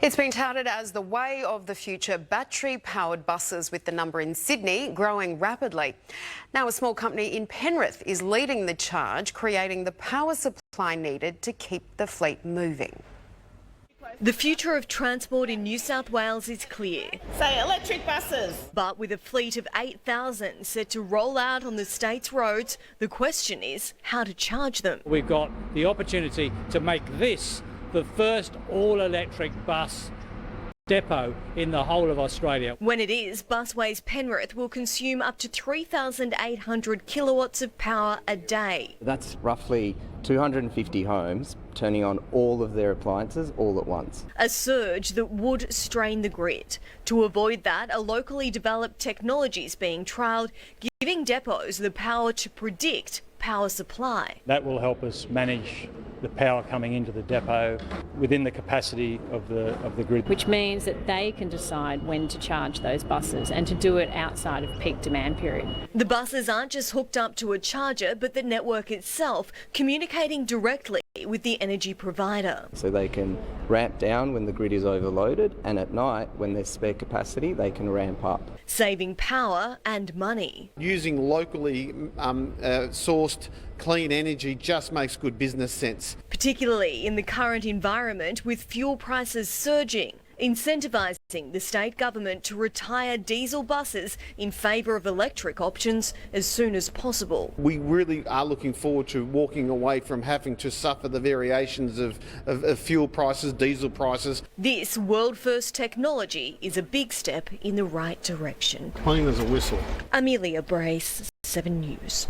It's been touted as the way of the future, battery-powered buses, with the number in Sydney growing rapidly. Now, a small company in Penrith is leading the charge, creating the power supply needed to keep the fleet moving. The future of transport in New South Wales is clear. Say electric buses. But with a fleet of 8,000 set to roll out on the state's roads, the question is how to charge them. We've got the opportunity to make this the first all-electric bus depot in the whole of Australia. When it is, Busways Penrith will consume up to 3,800 kilowatts of power a day. That's roughly 250 homes turning on all of their appliances all at once. A surge that would strain the grid. To avoid that, a locally developed technology is being trialled, giving depots the power to predict power supply. That will help us manage the power coming into the depot within the capacity of the grid. Which means that they can decide when to charge those buses and to do it outside of peak demand period. The buses aren't just hooked up to a charger, but the network itself communicating directly with the energy provider. So they can ramp down when the grid is overloaded, and at night when there's spare capacity they can ramp up. Saving power and money. Using locally sourced clean energy just makes good business sense. Particularly in the current environment with fuel prices surging, incentivising the state government to retire diesel buses in favour of electric options as soon as possible. We really are looking forward to walking away from having to suffer the variations of fuel prices, diesel prices. This world-first technology is a big step in the right direction. Clean as a whistle. Amelia Brace, 7 News.